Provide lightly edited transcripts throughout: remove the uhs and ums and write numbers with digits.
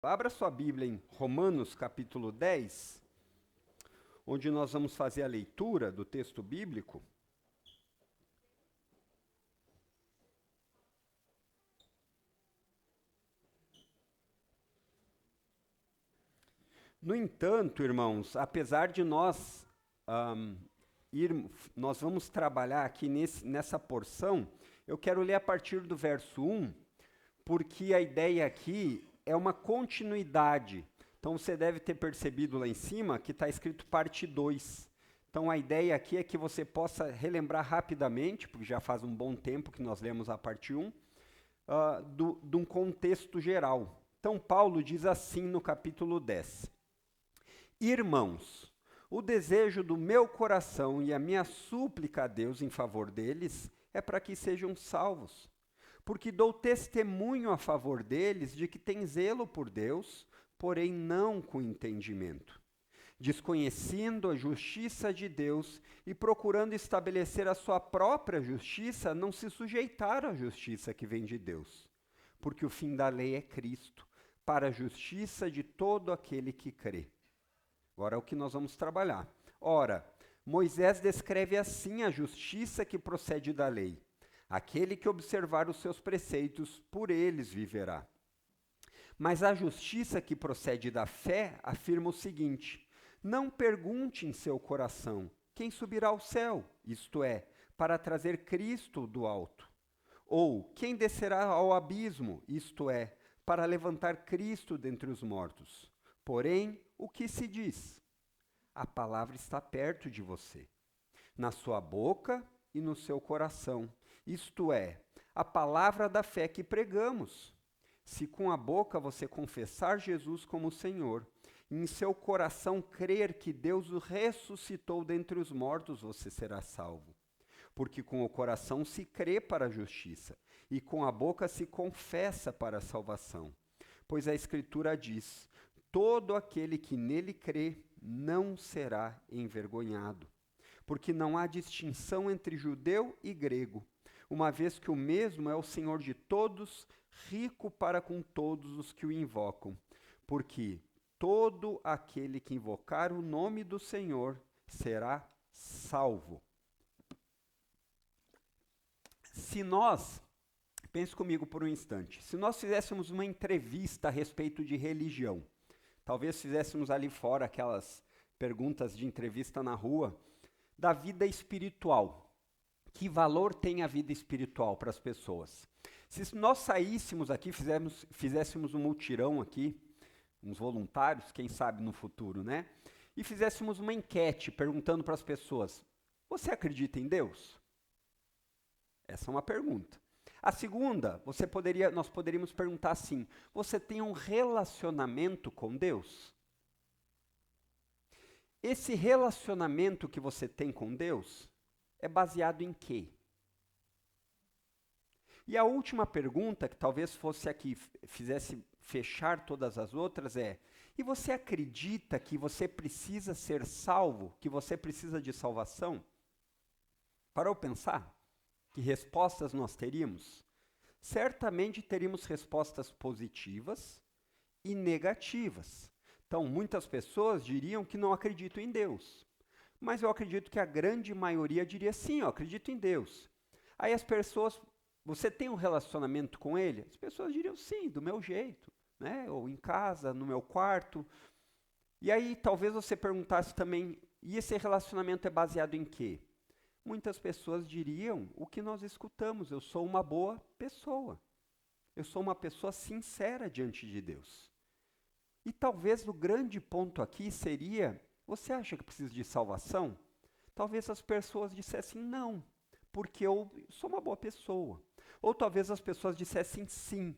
Abra sua Bíblia em Romanos capítulo 10, onde nós vamos fazer a leitura do texto bíblico. No entanto, irmãos, apesar de nós nós vamos trabalhar aqui nessa porção, eu quero ler a partir do verso 1, porque a ideia aqui é uma continuidade. Então você deve ter percebido lá em cima que está escrito parte 2. Então a ideia aqui é que você possa relembrar rapidamente, porque já faz um bom tempo que nós lemos a parte 1, de um contexto geral. Então Paulo diz assim no capítulo 10. Irmãos, o desejo do meu coração e a minha súplica a Deus em favor deles é para que sejam salvos. Porque dou testemunho a favor deles de que têm zelo por Deus, porém não com entendimento. Desconhecendo a justiça de Deus e procurando estabelecer a sua própria justiça, não se sujeitaram à justiça que vem de Deus. Porque o fim da lei é Cristo, para a justiça de todo aquele que crê. Agora é o que nós vamos trabalhar. Ora, Moisés descreve assim a justiça que procede da lei. Aquele que observar os seus preceitos, por eles viverá. Mas a justiça que procede da fé afirma o seguinte: não pergunte em seu coração quem subirá ao céu, isto é, para trazer Cristo do alto. Ou quem descerá ao abismo, isto é, para levantar Cristo dentre os mortos. Porém, o que se diz? A palavra está perto de você, na sua boca e no seu coração. Isto é, a palavra da fé que pregamos. Se com a boca você confessar Jesus como Senhor, e em seu coração crer que Deus o ressuscitou dentre os mortos, você será salvo. Porque com o coração se crê para a justiça, e com a boca se confessa para a salvação. Pois a Escritura diz: todo aquele que nele crê não será envergonhado. Porque não há distinção entre judeu e grego, uma vez que o mesmo é o Senhor de todos, rico para com todos os que o invocam. Porque todo aquele que invocar o nome do Senhor será salvo. Pense comigo por um instante, se nós fizéssemos uma entrevista a respeito de religião, talvez fizéssemos ali fora aquelas perguntas de entrevista na rua, da vida espiritual. Que valor tem a vida espiritual para as pessoas? Se nós saíssemos aqui, fizéssemos um mutirão aqui, uns voluntários, quem sabe no futuro, né? E fizéssemos uma enquete perguntando para as pessoas: você acredita em Deus? Essa é uma pergunta. A segunda, nós poderíamos perguntar assim: você tem um relacionamento com Deus? Esse relacionamento que você tem com Deus é baseado em quê? E a última pergunta, que talvez fosse a que fizesse fechar todas as outras, é: e você acredita que você precisa ser salvo, que você precisa de salvação? Parou pensar? Que respostas nós teríamos? Certamente teríamos respostas positivas e negativas. Então, muitas pessoas diriam que não acreditam em Deus. Mas eu acredito que a grande maioria diria sim, eu acredito em Deus. Aí as pessoas, você tem um relacionamento com Ele? As pessoas diriam sim, do meu jeito, né? Ou em casa, no meu quarto. E aí talvez você perguntasse também, e esse relacionamento é baseado em quê? Muitas pessoas diriam o que nós escutamos: eu sou uma boa pessoa. Eu sou uma pessoa sincera diante de Deus. E talvez o grande ponto aqui seria: você acha que precisa de salvação? Talvez as pessoas dissessem não, porque eu sou uma boa pessoa. Ou talvez as pessoas dissessem sim.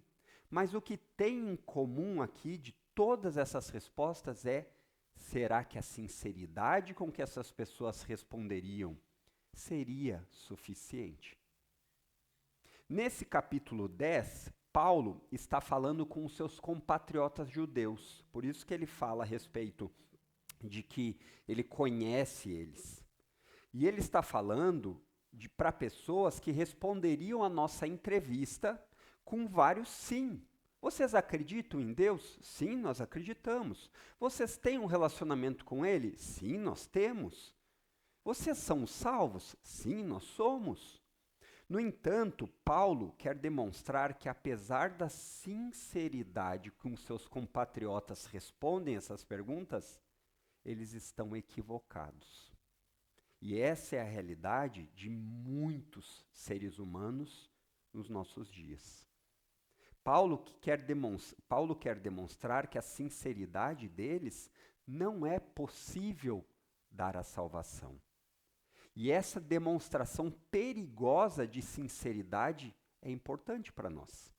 Mas o que tem em comum aqui de todas essas respostas é: será que a sinceridade com que essas pessoas responderiam seria suficiente? Nesse capítulo 10, Paulo está falando com os seus compatriotas judeus. Por isso que ele fala a respeito de que ele conhece eles. E ele está falando para pessoas que responderiam à nossa entrevista com vários sim. Vocês acreditam em Deus? Sim, nós acreditamos. Vocês têm um relacionamento com Ele? Sim, nós temos. Vocês são salvos? Sim, nós somos. No entanto, Paulo quer demonstrar que, apesar da sinceridade com seus compatriotas respondem essas perguntas, eles estão equivocados. E essa é a realidade de muitos seres humanos nos nossos dias. Paulo quer demonstrar que a sinceridade deles não é possível dar a salvação. E essa demonstração perigosa de sinceridade é importante para nós.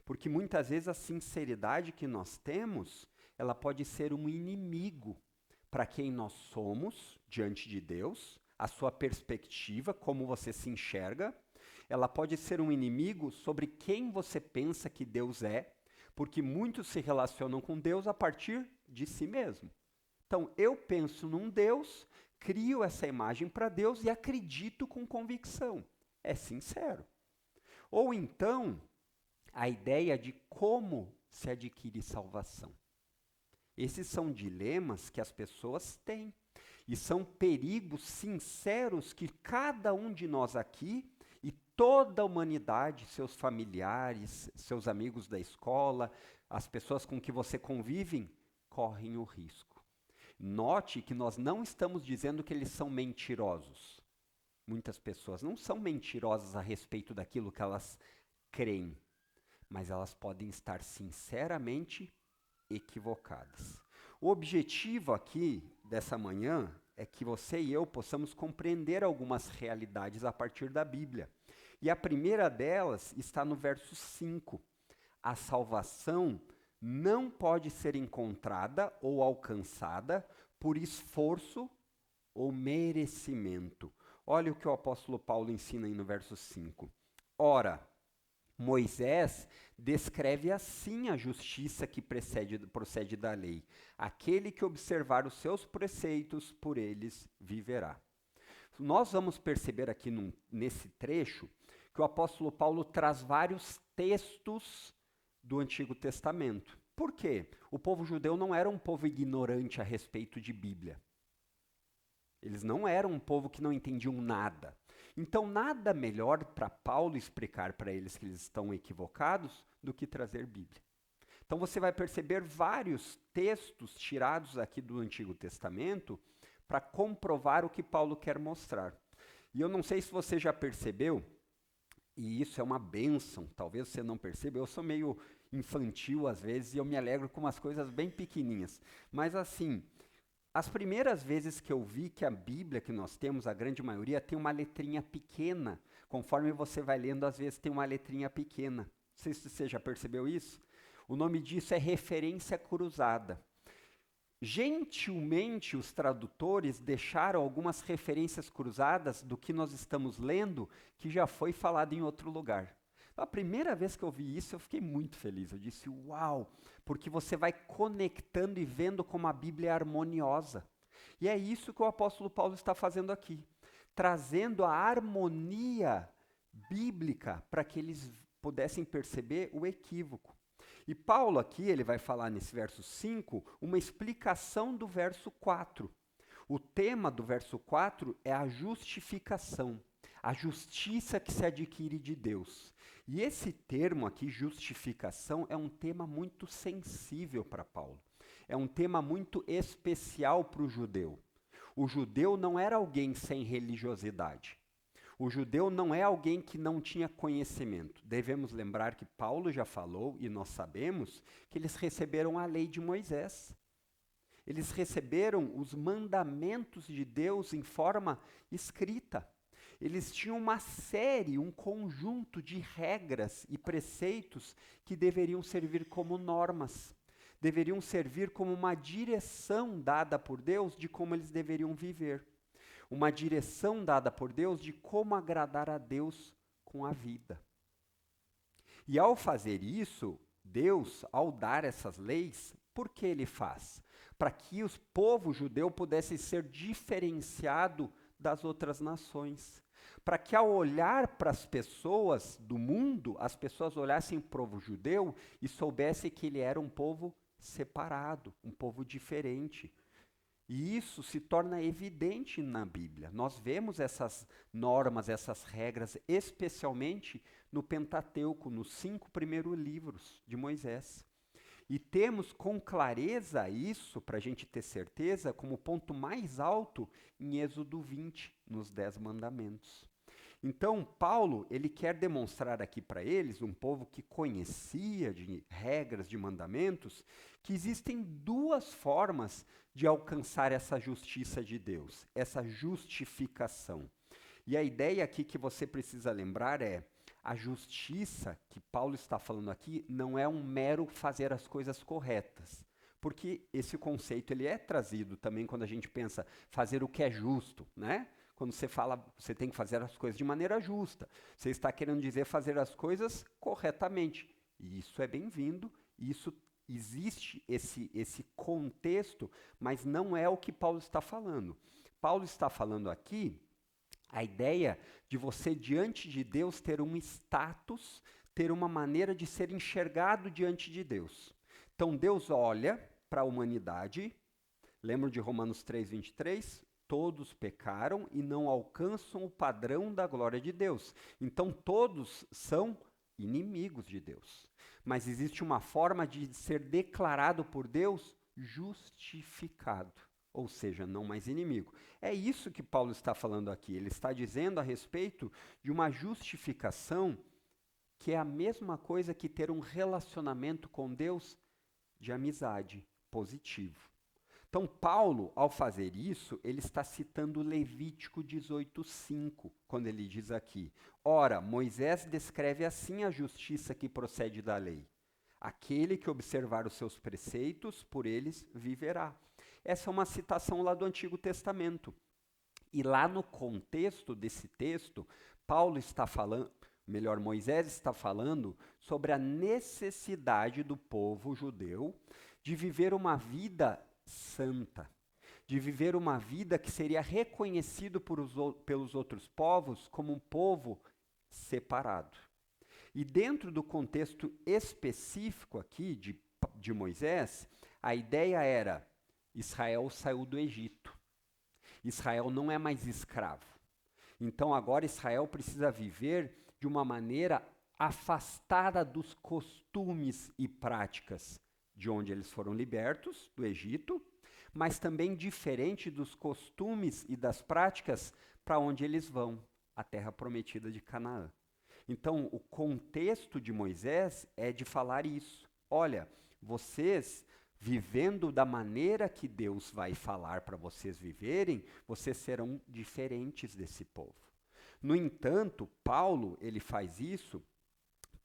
Porque muitas vezes a sinceridade que nós temos, ela pode ser um inimigo para quem nós somos diante de Deus, a sua perspectiva, como você se enxerga. Ela pode ser um inimigo sobre quem você pensa que Deus é, porque muitos se relacionam com Deus a partir de si mesmo. Então, eu penso num Deus, crio essa imagem para Deus e acredito com convicção. É sincero. Ou então, a ideia de como se adquire salvação. Esses são dilemas que as pessoas têm. E são perigos sinceros que cada um de nós aqui e toda a humanidade, seus familiares, seus amigos da escola, as pessoas com que você convive, correm o risco. Note que nós não estamos dizendo que eles são mentirosos. Muitas pessoas não são mentirosas a respeito daquilo que elas creem, mas elas podem estar sinceramente equivocadas. O objetivo aqui dessa manhã é que você e eu possamos compreender algumas realidades a partir da Bíblia. E a primeira delas está no verso 5. A salvação não pode ser encontrada ou alcançada por esforço ou merecimento. Olha o que o apóstolo Paulo ensina aí no verso 5. Ora, Moisés descreve assim a justiça que procede da lei. Aquele que observar os seus preceitos, por eles viverá. Nós vamos perceber aqui nesse trecho que o apóstolo Paulo traz vários textos do Antigo Testamento. Por quê? O povo judeu não era um povo ignorante a respeito de Bíblia. Eles não eram um povo que não entendiam nada. Então, nada melhor para Paulo explicar para eles que eles estão equivocados do que trazer Bíblia. Então, você vai perceber vários textos tirados aqui do Antigo Testamento para comprovar o que Paulo quer mostrar. E eu não sei se você já percebeu, e isso é uma bênção, talvez você não perceba, eu sou meio infantil às vezes e eu me alegro com umas coisas bem pequenininhas. Mas assim, as primeiras vezes que eu vi que a Bíblia que nós temos, a grande maioria, tem uma letrinha pequena. Conforme você vai lendo, às vezes tem uma letrinha pequena. Não sei se você já percebeu isso. O nome disso é referência cruzada. Gentilmente, os tradutores deixaram algumas referências cruzadas do que nós estamos lendo, que já foi falado em outro lugar. A primeira vez que eu vi isso, eu fiquei muito feliz. Eu disse, uau, porque você vai conectando e vendo como a Bíblia é harmoniosa. E é isso que o apóstolo Paulo está fazendo aqui, trazendo a harmonia bíblica para que eles pudessem perceber o equívoco. E Paulo aqui, ele vai falar nesse verso 5, uma explicação do verso 4. O tema do verso 4 é a justificação, a justiça que se adquire de Deus. E esse termo aqui, justificação, é um tema muito sensível para Paulo. É um tema muito especial para o judeu. O judeu não era alguém sem religiosidade. O judeu não é alguém que não tinha conhecimento. Devemos lembrar que Paulo já falou, e nós sabemos, que eles receberam a lei de Moisés. Eles receberam os mandamentos de Deus em forma escrita. Eles tinham uma série, um conjunto de regras e preceitos que deveriam servir como normas, deveriam servir como uma direção dada por Deus de como eles deveriam viver, uma direção dada por Deus de como agradar a Deus com a vida. E ao fazer isso, Deus, ao dar essas leis, por que ele faz? Para que o povo judeu pudesse ser diferenciado das outras nações, para que ao olhar para as pessoas do mundo, as pessoas olhassem para o povo judeu e soubessem que ele era um povo separado, um povo diferente. E isso se torna evidente na Bíblia. Nós vemos essas normas, essas regras, especialmente no Pentateuco, nos 5 primeiros livros de Moisés. E temos com clareza isso, para a gente ter certeza, como ponto mais alto em Êxodo 20, nos 10 mandamentos. Então, Paulo, ele quer demonstrar aqui para eles, um povo que conhecia de regras, de mandamentos, que existem 2 formas de alcançar essa justiça de Deus, essa justificação. E a ideia aqui que você precisa lembrar é, a justiça que Paulo está falando aqui não é um mero fazer as coisas corretas. Porque esse conceito ele é trazido também quando a gente pensa fazer o que é justo, né? Quando você fala, você tem que fazer as coisas de maneira justa. Você está querendo dizer fazer as coisas corretamente. E isso é bem-vindo, isso existe esse contexto, mas não é o que Paulo está falando. Paulo está falando aqui a ideia de você, diante de Deus, ter um status, ter uma maneira de ser enxergado diante de Deus. Então, Deus olha para a humanidade, lembra de Romanos 3:23? Todos pecaram e não alcançam o padrão da glória de Deus. Então, todos são inimigos de Deus. Mas existe uma forma de ser declarado por Deus justificado. Ou seja, não mais inimigo. É isso que Paulo está falando aqui. Ele está dizendo a respeito de uma justificação que é a mesma coisa que ter um relacionamento com Deus de amizade positivo. Então, Paulo, ao fazer isso, ele está citando Levítico 18:5, quando ele diz aqui: ora, Moisés descreve assim a justiça que procede da lei. Aquele que observar os seus preceitos, por eles viverá. Essa é uma citação lá do Antigo Testamento. E lá no contexto desse texto, Paulo está falando, melhor, Moisés está falando sobre a necessidade do povo judeu de viver uma vida santa, de viver uma vida que seria reconhecido pelos outros povos como um povo separado. E dentro do contexto específico aqui de Moisés, a ideia era: Israel saiu do Egito. Israel não é mais escravo. Então agora Israel precisa viver de uma maneira afastada dos costumes e práticas de onde eles foram libertos, do Egito, mas também diferente dos costumes e das práticas para onde eles vão, a terra prometida de Canaã. Então, o contexto de Moisés é de falar isso. Olha, vocês, vivendo da maneira que Deus vai falar para vocês viverem, vocês serão diferentes desse povo. No entanto, Paulo, ele faz isso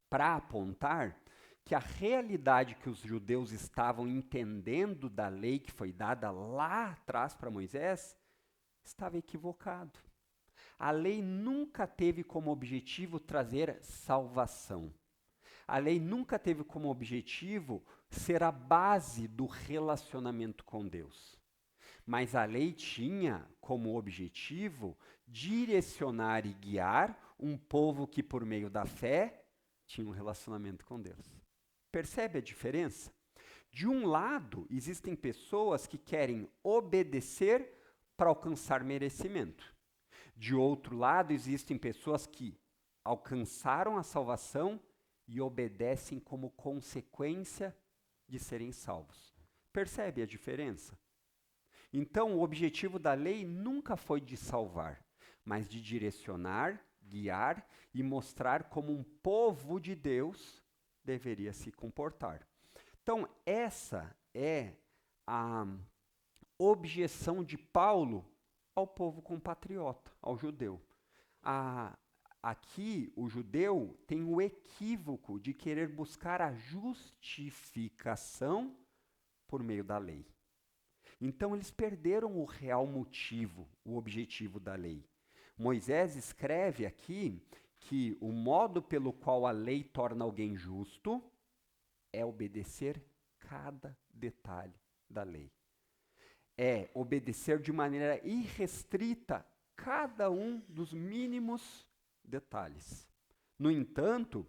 para apontar que a realidade que os judeus estavam entendendo da lei que foi dada lá atrás para Moisés estava equivocado. A lei nunca teve como objetivo trazer salvação. A lei nunca teve como objetivo ser a base do relacionamento com Deus. Mas a lei tinha como objetivo direcionar e guiar um povo que, por meio da fé, tinha um relacionamento com Deus. Percebe a diferença? De um lado, existem pessoas que querem obedecer para alcançar merecimento. De outro lado, existem pessoas que alcançaram a salvação e obedecem como consequência de serem salvos. Percebe a diferença? Então, o objetivo da lei nunca foi de salvar, mas de direcionar, guiar e mostrar como um povo de Deus deveria se comportar. Então, essa é a objeção de Paulo ao povo compatriota, ao judeu. Aqui, o judeu tem o equívoco de querer buscar a justificação por meio da lei. Então, eles perderam o real motivo, o objetivo da lei. Moisés escreve aqui que o modo pelo qual a lei torna alguém justo é obedecer cada detalhe da lei. É obedecer de maneira irrestrita cada um dos mínimos detalhes. No entanto,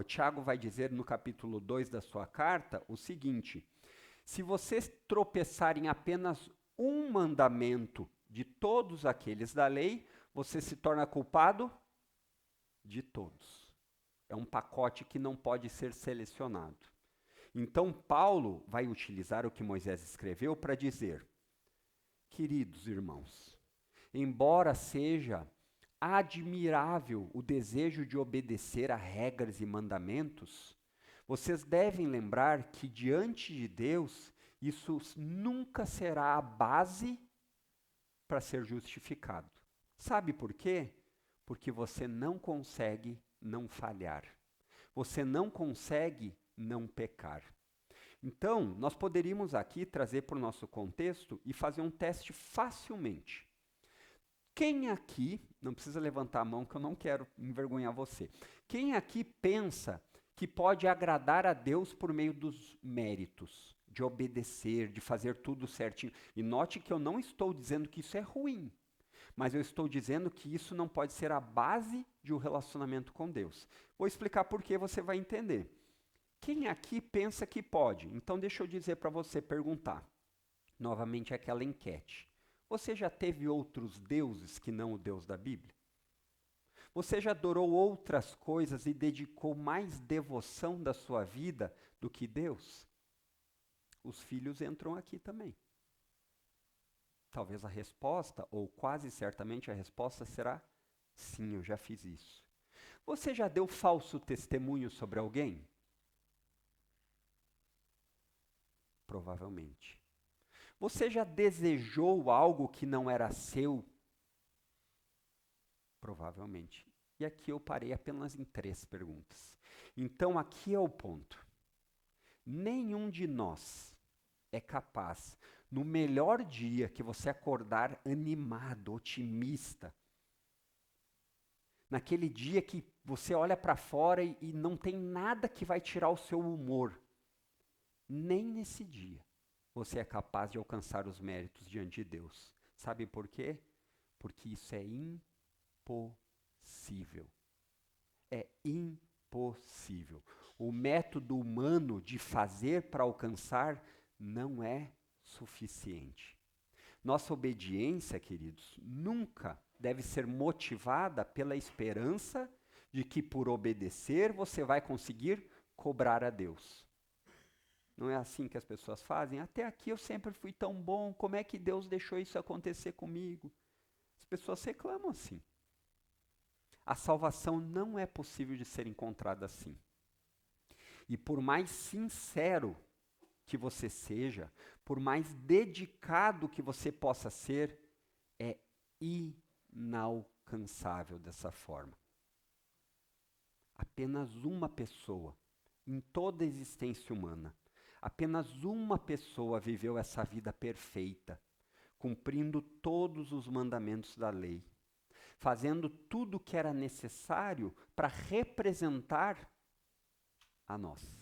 Tiago vai dizer no capítulo 2 da sua carta o seguinte: se vocês tropeçarem em apenas um mandamento de todos aqueles da lei, você se torna culpado de todos. É um pacote que não pode ser selecionado. Então, Paulo vai utilizar o que Moisés escreveu para dizer: queridos irmãos, embora seja admirável o desejo de obedecer a regras e mandamentos, vocês devem lembrar que diante de Deus, isso nunca será a base para ser justificado. Sabe por quê? Porque você não consegue não falhar. Você não consegue não pecar. Então, nós poderíamos aqui trazer para o nosso contexto e fazer um teste facilmente. Quem aqui, não precisa levantar a mão que eu não quero envergonhar você. Quem aqui pensa que pode agradar a Deus por meio dos méritos, de obedecer, de fazer tudo certinho? E note que eu não estou dizendo que isso é ruim, mas eu estou dizendo que isso não pode ser a base de um relacionamento com Deus. Vou explicar por que você vai entender. Quem aqui pensa que pode? Então deixa eu dizer para você, perguntar. Novamente aquela enquete. Você já teve outros deuses que não o Deus da Bíblia? Você já adorou outras coisas e dedicou mais devoção da sua vida do que Deus? Os filhos entram aqui também. Talvez a resposta, ou quase certamente a resposta será sim, eu já fiz isso. Você já deu falso testemunho sobre alguém? Provavelmente. Você já desejou algo que não era seu? Provavelmente. E aqui eu parei apenas em 3 perguntas. Então aqui é o ponto. Nenhum de nós é capaz, no melhor dia que você acordar animado, otimista, naquele dia que você olha para fora e não tem nada que vai tirar o seu humor, nem nesse dia você é capaz de alcançar os méritos diante de Deus. Sabe por quê? Porque isso é impossível. É impossível. O método humano de fazer para alcançar não é suficiente. Nossa obediência, queridos, nunca deve ser motivada pela esperança de que por obedecer você vai conseguir cobrar a Deus. Não é assim que as pessoas fazem? Até aqui eu sempre fui tão bom, como é que Deus deixou isso acontecer comigo? As pessoas reclamam assim. A salvação não é possível de ser encontrada assim. E por mais sincero que você seja, por mais dedicado que você possa ser, é inalcançável dessa forma. Apenas uma pessoa, em toda a existência humana, apenas uma pessoa viveu essa vida perfeita, cumprindo todos os mandamentos da lei, fazendo tudo o que era necessário para representar a nós.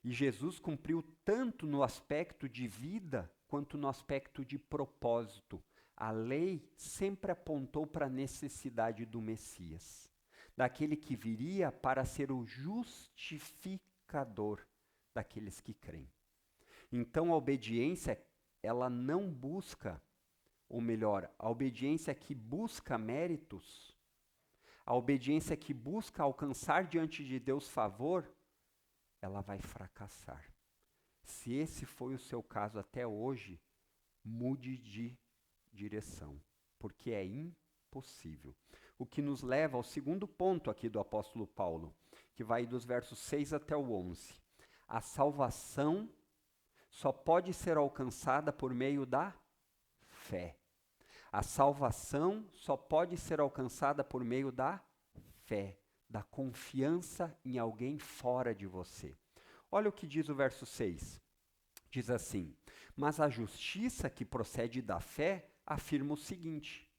E Jesus cumpriu tanto no aspecto de vida quanto no aspecto de propósito. A lei sempre apontou para a necessidade do Messias, daquele que viria para ser o justificador daqueles que creem. Então a obediência, ela não busca, ou melhor, a obediência que busca méritos, a obediência que busca alcançar diante de Deus favor, ela vai fracassar. Se esse foi o seu caso até hoje, mude de direção, porque é impossível. O que nos leva ao segundo ponto aqui do apóstolo Paulo, que vai dos versos 6 até o 11. A salvação só pode ser alcançada por meio da fé. A salvação só pode ser alcançada por meio da fé, da confiança em alguém fora de você. Olha o que diz o verso 6. Diz assim: mas a justiça que procede da fé afirma o seguinte.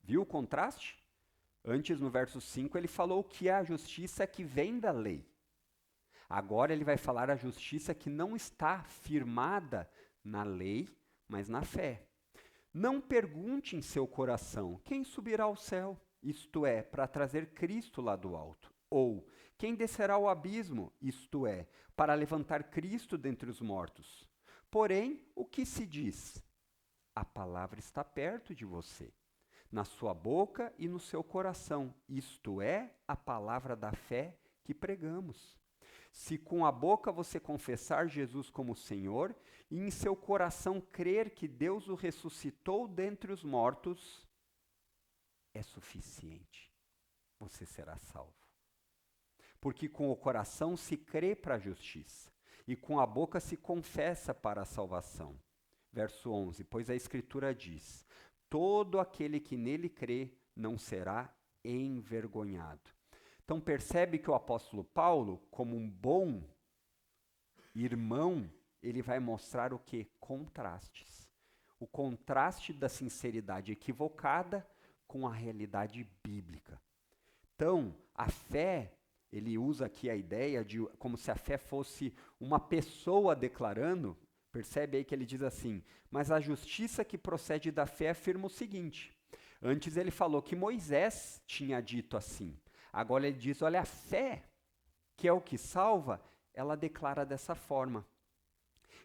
Viu o contraste? Antes, no verso 5, ele falou que é a justiça que vem da lei. Agora ele vai falar a justiça que não está firmada na lei, mas na fé. Não pergunte em seu coração, quem subirá ao céu? Isto é, para trazer Cristo lá do alto. Ou, quem descerá ao abismo? Isto é, para levantar Cristo dentre os mortos. Porém, o que se diz? A palavra está perto de você, na sua boca e no seu coração. Isto é, a palavra da fé que pregamos. Se com a boca você confessar Jesus como Senhor e em seu coração crer que Deus o ressuscitou dentre os mortos, é suficiente. Você será salvo. Porque com o coração se crê para a justiça e com a boca se confessa para a salvação. Verso 11, pois a Escritura diz, todo aquele que nele crê não será envergonhado. Então percebe que o apóstolo Paulo, como um bom irmão, ele vai mostrar o que? Contrastes. O contraste da sinceridade equivocada com a realidade bíblica. Então, a fé, ele usa aqui a ideia de como se a fé fosse uma pessoa declarando, percebe aí que ele diz assim, mas a justiça que procede da fé afirma o seguinte. Antes ele falou que Moisés tinha dito assim. Agora ele diz, olha, a fé, que é o que salva, ela declara dessa forma.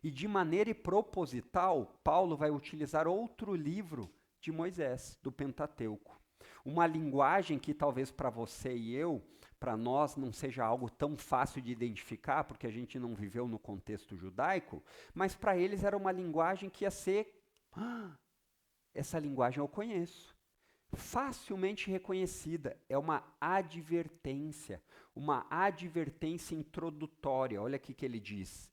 E de maneira proposital, Paulo vai utilizar outro livro de Moisés, do Pentateuco. Uma linguagem que talvez para você e eu, para nós, não seja algo tão fácil de identificar, porque a gente não viveu no contexto judaico, mas para eles era uma linguagem que ia ser, essa linguagem eu conheço. Facilmente reconhecida, é uma advertência introdutória. Olha aqui que ele diz.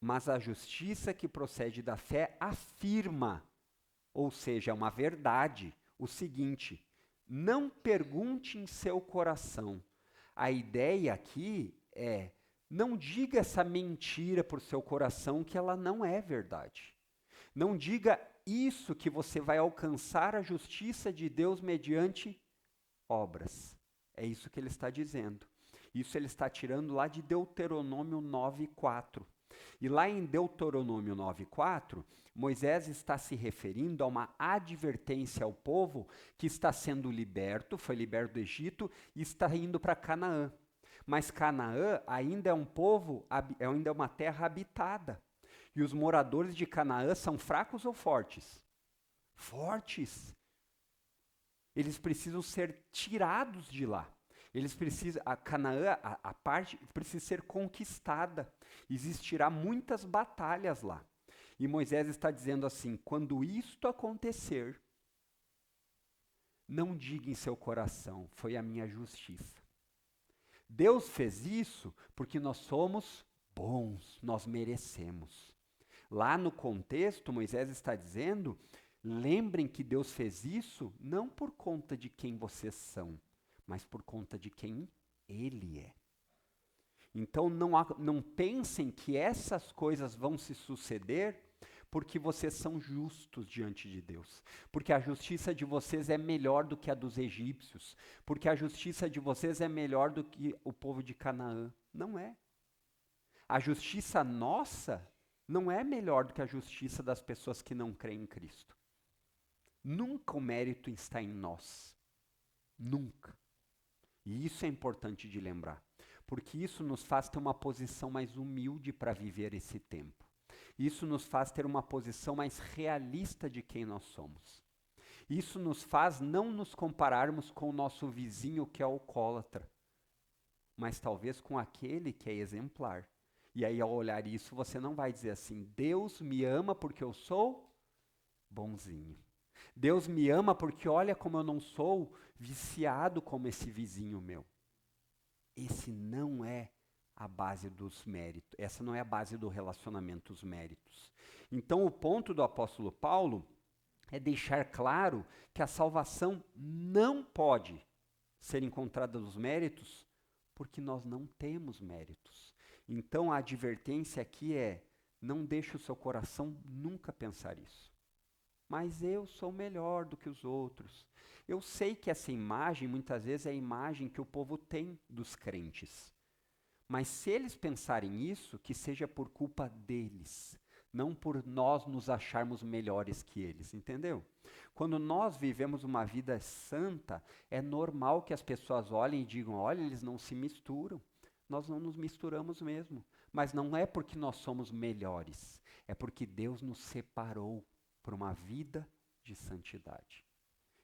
Mas a justiça que procede da fé afirma, ou seja, é uma verdade, o seguinte: não pergunte em seu coração. A ideia aqui é, não diga essa mentira por seu coração que ela não é verdade. Não diga isso que você vai alcançar a justiça de Deus mediante obras. É isso que ele está dizendo. Isso ele está tirando lá de Deuteronômio 9:4. E lá em Deuteronômio 9:4, Moisés está se referindo a uma advertência ao povo que está sendo liberto, foi liberto do Egito e está indo para Canaã. Mas Canaã ainda é um povo, ainda é uma terra habitada. E os moradores de Canaã são fracos ou fortes? Fortes. Eles precisam ser tirados de lá. Eles precisam, a Canaã, a parte, precisa ser conquistada. Existirá muitas batalhas lá. E Moisés está dizendo assim, quando isto acontecer, não diga em seu coração, foi a minha justiça. Deus fez isso porque nós somos bons, nós merecemos. Lá no contexto, Moisés está dizendo, lembrem que Deus fez isso não por conta de quem vocês são, mas por conta de quem Ele é. Então não pensem que essas coisas vão se suceder porque vocês são justos diante de Deus. Porque a justiça de vocês é melhor do que a dos egípcios. Porque a justiça de vocês é melhor do que o povo de Canaã. Não é. A justiça nossa não é melhor do que a justiça das pessoas que não creem em Cristo. Nunca o mérito está em nós. Nunca. E isso é importante de lembrar, porque isso nos faz ter uma posição mais humilde para viver esse tempo. Isso nos faz ter uma posição mais realista de quem nós somos. Isso nos faz não nos compararmos com o nosso vizinho que é alcoólatra, mas talvez com aquele que é exemplar. E aí, ao olhar isso, você não vai dizer assim, Deus me ama porque eu sou bonzinho. Deus me ama porque olha como eu não sou viciado como esse vizinho meu. Esse não é a base dos méritos. Essa não é a base do relacionamento, os méritos. Então, o ponto do apóstolo Paulo é deixar claro que a salvação não pode ser encontrada nos méritos porque nós não temos méritos. Então, a advertência aqui é, não deixe o seu coração nunca pensar isso. Mas eu sou melhor do que os outros. Eu sei que essa imagem, muitas vezes, é a imagem que o povo tem dos crentes. Mas se eles pensarem isso, que seja por culpa deles, não por nós nos acharmos melhores que eles, entendeu? Quando nós vivemos uma vida santa, é normal que as pessoas olhem e digam, olha, eles não se misturam. Nós não nos misturamos mesmo, mas não é porque nós somos melhores, é porque Deus nos separou por uma vida de santidade.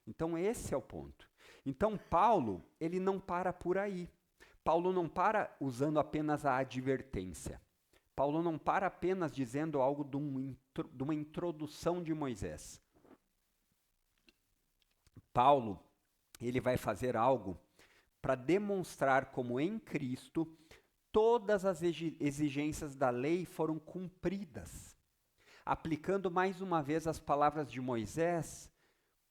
Então esse é o ponto. Então Paulo, ele não para por aí. Paulo não para usando apenas a advertência. Paulo não para apenas dizendo algo de uma introdução de Moisés. Paulo, ele vai fazer algo para demonstrar como em Cristo todas as exigências da lei foram cumpridas, aplicando mais uma vez as palavras de Moisés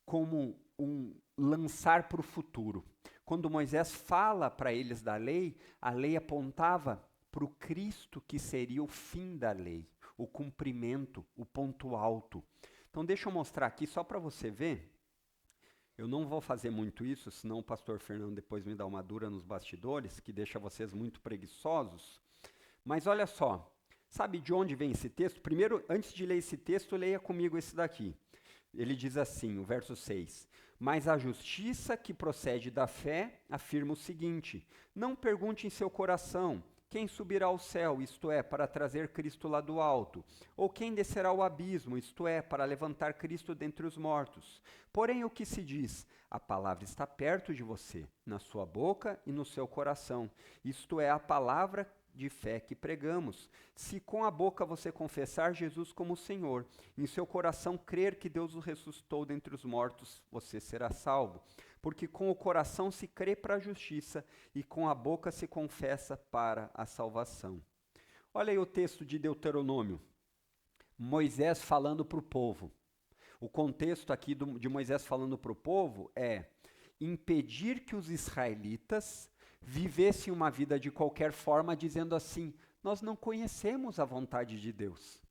como um lançar para o futuro. Quando Moisés fala para eles da lei, a lei apontava para o Cristo que seria o fim da lei, o cumprimento, o ponto alto. Então deixa eu mostrar aqui só para você ver. Eu não vou fazer muito isso, senão o pastor Fernando depois me dá uma dura nos bastidores, que deixa vocês muito preguiçosos. Mas olha só, sabe de onde vem esse texto? Primeiro, antes de ler esse texto, leia comigo esse daqui. Ele diz assim, o verso 6. Mas a justiça que procede da fé afirma o seguinte: não pergunte em seu coração, quem subirá ao céu, isto é, para trazer Cristo lá do alto? Ou quem descerá ao abismo, isto é, para levantar Cristo dentre os mortos? Porém, o que se diz? A palavra está perto de você, na sua boca e no seu coração. Isto é a palavra de fé que pregamos. Se com a boca você confessar Jesus como Senhor, em seu coração crer que Deus o ressuscitou dentre os mortos, você será salvo. Porque com o coração se crê para a justiça e com a boca se confessa para a salvação. Olha aí o texto de Deuteronômio. Moisés falando para o povo. O contexto aqui de Moisés falando para o povo é impedir que os israelitas vivessem uma vida de qualquer forma, dizendo assim, nós não conhecemos a vontade de Deus.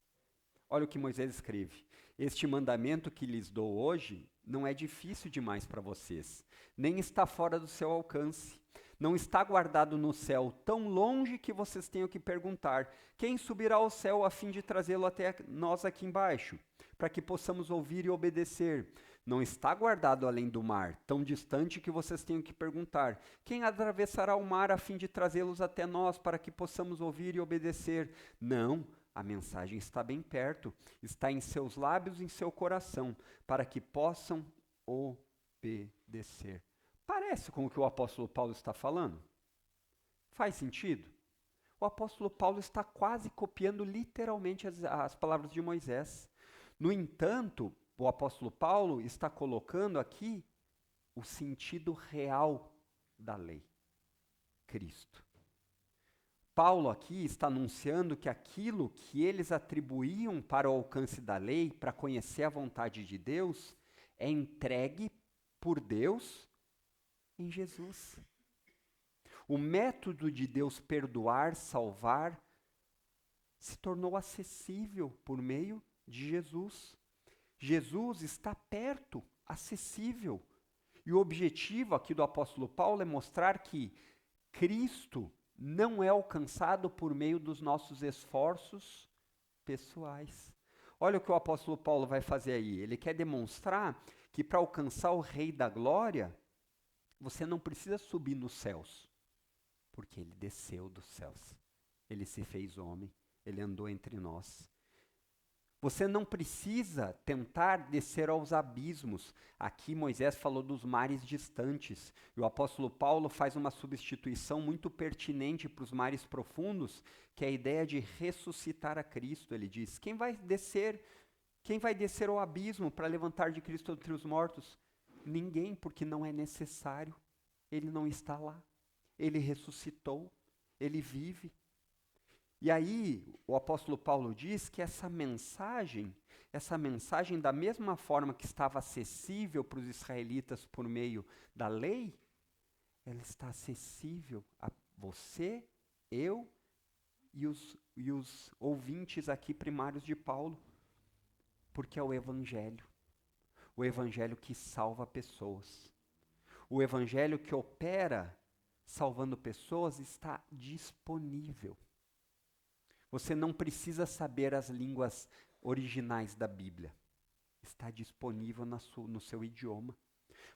Olha o que Moisés escreve. Este mandamento que lhes dou hoje não é difícil demais para vocês, nem está fora do seu alcance. Não está guardado no céu tão longe que vocês tenham que perguntar, quem subirá ao céu a fim de trazê-lo até nós aqui embaixo, para que possamos ouvir e obedecer. Não está guardado além do mar, tão distante que vocês tenham que perguntar, quem atravessará o mar a fim de trazê-los até nós, para que possamos ouvir e obedecer? Não, a mensagem está bem perto, está em seus lábios e em seu coração, para que possam obedecer. Parece com o que o apóstolo Paulo está falando? Faz sentido? O apóstolo Paulo está quase copiando literalmente as palavras de Moisés. No entanto, o apóstolo Paulo está colocando aqui o sentido real da lei, Cristo. Paulo aqui está anunciando que aquilo que eles atribuíam para o alcance da lei, para conhecer a vontade de Deus, é entregue por Deus em Jesus. O método de Deus perdoar, salvar, se tornou acessível por meio de Jesus. Jesus está perto, acessível. E o objetivo aqui do apóstolo Paulo é mostrar que Cristo não é alcançado por meio dos nossos esforços pessoais. Olha o que o apóstolo Paulo vai fazer aí. Ele quer demonstrar que para alcançar o Rei da Glória, você não precisa subir nos céus, porque ele desceu dos céus. Ele se fez homem, ele andou entre nós. Você não precisa tentar descer aos abismos. Aqui Moisés falou dos mares distantes. E o apóstolo Paulo faz uma substituição muito pertinente para os mares profundos, que é a ideia de ressuscitar a Cristo. Ele diz, quem vai descer ao abismo para levantar de Cristo entre os mortos? Ninguém, porque não é necessário. Ele não está lá. Ele ressuscitou. Ele vive. E aí, o apóstolo Paulo diz que essa mensagem, da mesma forma que estava acessível para os israelitas por meio da lei, ela está acessível a você, eu e os ouvintes aqui primários de Paulo, porque é o Evangelho que salva pessoas. O Evangelho que opera salvando pessoas está disponível. Você não precisa saber as línguas originais da Bíblia. Está disponível no seu idioma.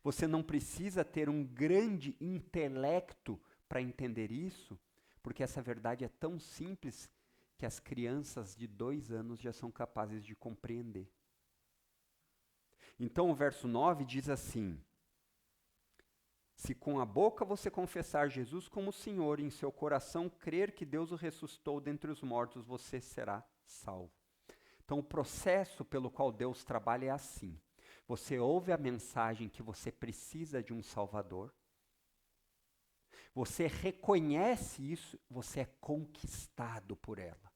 Você não precisa ter um grande intelecto para entender isso, porque essa verdade é tão simples que as crianças de 2 anos já são capazes de compreender. Então o verso 9 diz assim: se com a boca você confessar Jesus como Senhor e em seu coração crer que Deus o ressuscitou dentre os mortos, você será salvo. Então o processo pelo qual Deus trabalha é assim. Você ouve a mensagem que você precisa de um Salvador. Você reconhece isso, você é conquistado por ela.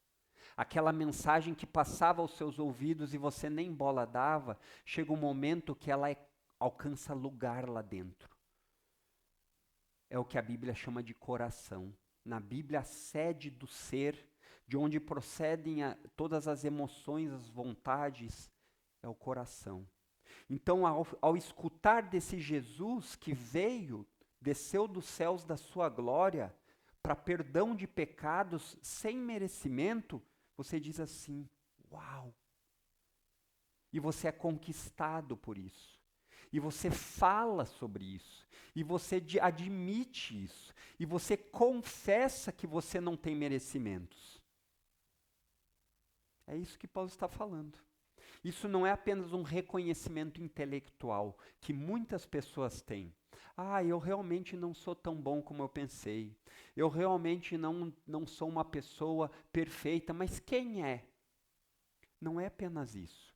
Aquela mensagem que passava aos seus ouvidos e você nem bola dava, chega um momento que ela alcança lugar lá dentro. É o que a Bíblia chama de coração. Na Bíblia, a sede do ser, de onde procedem todas as emoções, as vontades, é o coração. Então, ao escutar desse Jesus que veio, desceu dos céus da sua glória, para perdão de pecados sem merecimento, você diz assim: uau! E você é conquistado por isso. E você fala sobre isso. E você admite isso. E você confessa que você não tem merecimentos. É isso que Paulo está falando. Isso não é apenas um reconhecimento intelectual que muitas pessoas têm. Ah, eu realmente não sou tão bom como eu pensei. Eu realmente não sou uma pessoa perfeita. Mas quem é? Não é apenas isso.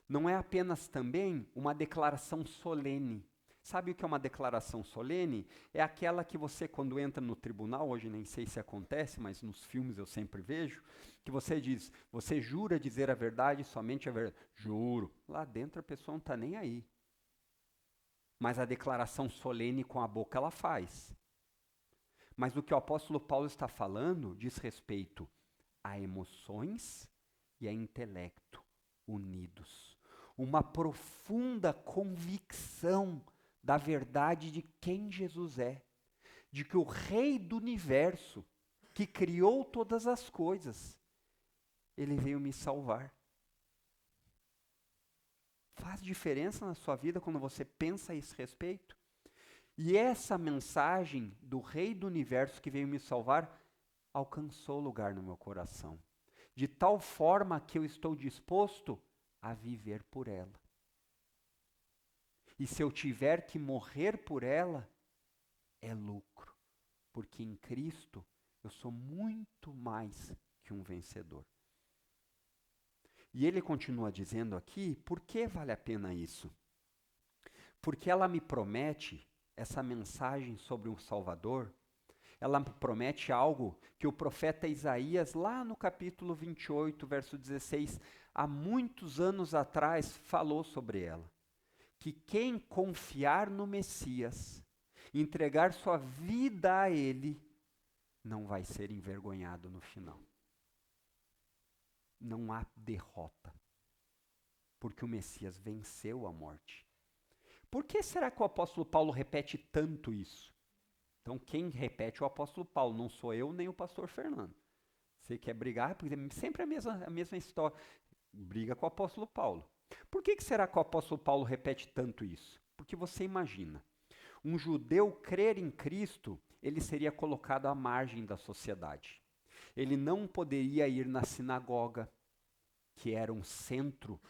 Não é apenas também uma declaração solene. Sabe o que é uma declaração solene? É aquela que você, quando entra no tribunal, hoje nem sei se acontece, mas nos filmes eu sempre vejo, que você diz: você jura dizer a verdade, somente a verdade? Juro. Lá dentro a pessoa não está nem aí. Mas a declaração solene com a boca ela faz. Mas o que o apóstolo Paulo está falando diz respeito a emoções e a intelecto unidos. Uma profunda convicção da verdade de quem Jesus é, de que o Rei do Universo, que criou todas as coisas, ele veio me salvar. Faz diferença na sua vida quando você pensa a esse respeito? E essa mensagem do Rei do Universo que veio me salvar alcançou lugar no meu coração, de tal forma que eu estou disposto a viver por ela. E se eu tiver que morrer por ela, é lucro, porque em Cristo eu sou muito mais que um vencedor. E ele continua dizendo aqui, por que vale a pena isso? Porque ela me promete, essa mensagem sobre um Salvador, ela me promete algo que o profeta Isaías, lá no capítulo 28, verso 16, há muitos anos atrás, falou sobre ela. Que quem confiar no Messias, entregar sua vida a Ele, não vai ser envergonhado no final. Não há derrota, porque o Messias venceu a morte. Por que será que o apóstolo Paulo repete tanto isso? Então quem repete é o apóstolo Paulo, não sou eu nem o pastor Fernando. Você quer brigar? Porque é sempre a mesma história. Briga com o apóstolo Paulo. Por que será que o apóstolo Paulo repete tanto isso? Porque você imagina, um judeu crer em Cristo, ele seria colocado à margem da sociedade. Ele não poderia ir na sinagoga, que era um centro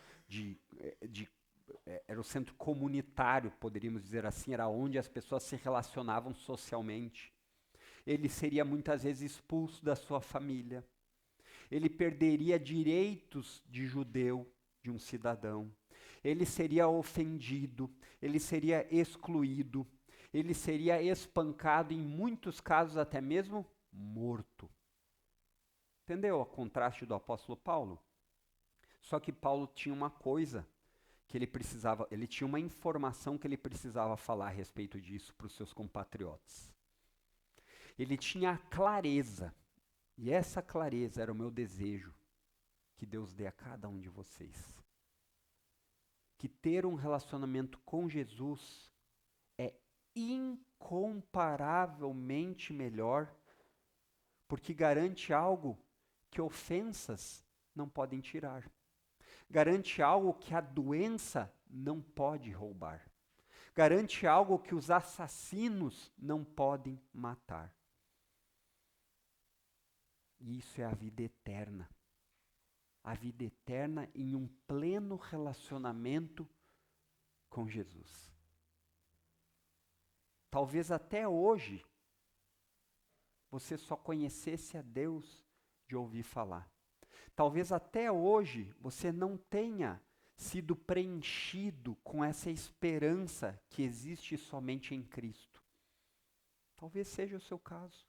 era o centro comunitário, poderíamos dizer assim, era onde as pessoas se relacionavam socialmente. Ele seria muitas vezes expulso da sua família. Ele perderia direitos de judeu, de um cidadão. Ele seria ofendido, ele seria excluído, ele seria espancado, em muitos casos até mesmo morto. Entendeu o contraste do apóstolo Paulo? Só que Paulo tinha uma coisa que ele tinha uma informação que ele precisava falar a respeito disso para os seus compatriotas. Ele tinha a clareza, e essa clareza era o meu desejo, que Deus dê a cada um de vocês. Que ter um relacionamento com Jesus é incomparavelmente melhor, porque garante algo que ofensas não podem tirar. Garante algo que a doença não pode roubar. Garante algo que os assassinos não podem matar. E isso é a vida eterna. A vida eterna em um pleno relacionamento com Jesus. Talvez até hoje você só conhecesse a Deus de ouvir falar. Talvez até hoje você não tenha sido preenchido com essa esperança que existe somente em Cristo. Talvez seja o seu caso.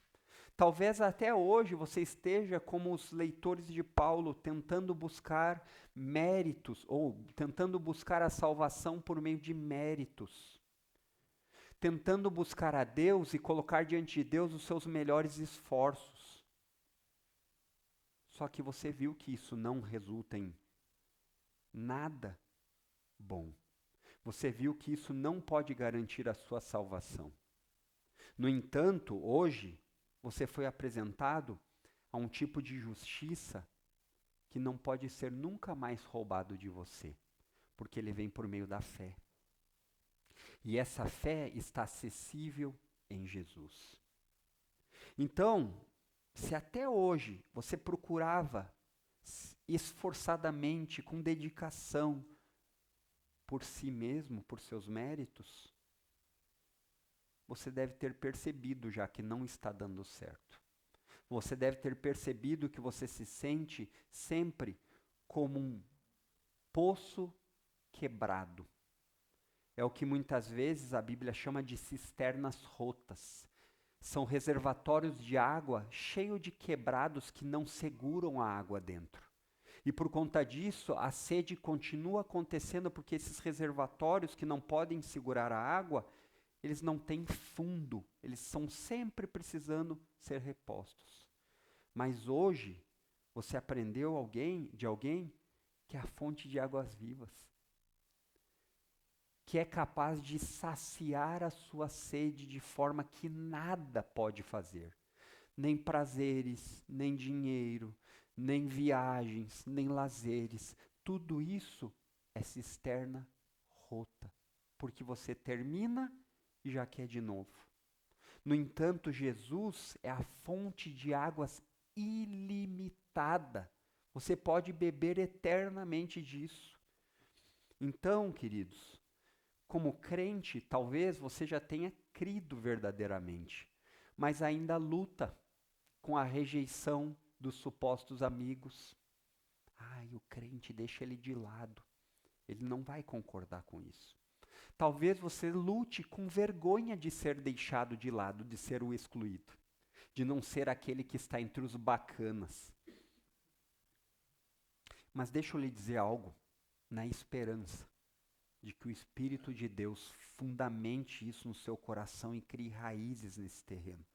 Talvez até hoje você esteja como os leitores de Paulo, tentando buscar méritos, ou tentando buscar a salvação por meio de méritos. Tentando buscar a Deus e colocar diante de Deus os seus melhores esforços. Só que você viu que isso não resulta em nada bom. Você viu que isso não pode garantir a sua salvação. No entanto, hoje, você foi apresentado a um tipo de justiça que não pode ser nunca mais roubado de você, porque ele vem por meio da fé. E essa fé está acessível em Jesus. Então, se até hoje você procurava esforçadamente, com dedicação, por si mesmo, por seus méritos, você deve ter percebido já que não está dando certo. Você deve ter percebido que você se sente sempre como um poço quebrado. É o que muitas vezes a Bíblia chama de cisternas rotas. São reservatórios de água cheios de quebrados que não seguram a água dentro. E por conta disso, a sede continua acontecendo porque esses reservatórios que não podem segurar a água, eles não têm fundo, eles são sempre precisando ser repostos. Mas hoje, você aprendeu de alguém que é a fonte de águas vivas, que é capaz de saciar a sua sede de forma que nada pode fazer. Nem prazeres, nem dinheiro, nem viagens, nem lazeres. Tudo isso é cisterna rota, porque você termina e já quer de novo. No entanto, Jesus é a fonte de águas ilimitada. Você pode beber eternamente disso. Então, queridos, como crente, talvez você já tenha crido verdadeiramente, mas ainda luta com a rejeição dos supostos amigos. Ai, o crente, deixa ele de lado. Ele não vai concordar com isso. Talvez você lute com vergonha de ser deixado de lado, de ser o excluído, de não ser aquele que está entre os bacanas. Mas deixa eu lhe dizer algo, na esperança de que o Espírito de Deus fundamente isso no seu coração e crie raízes nesse terreno.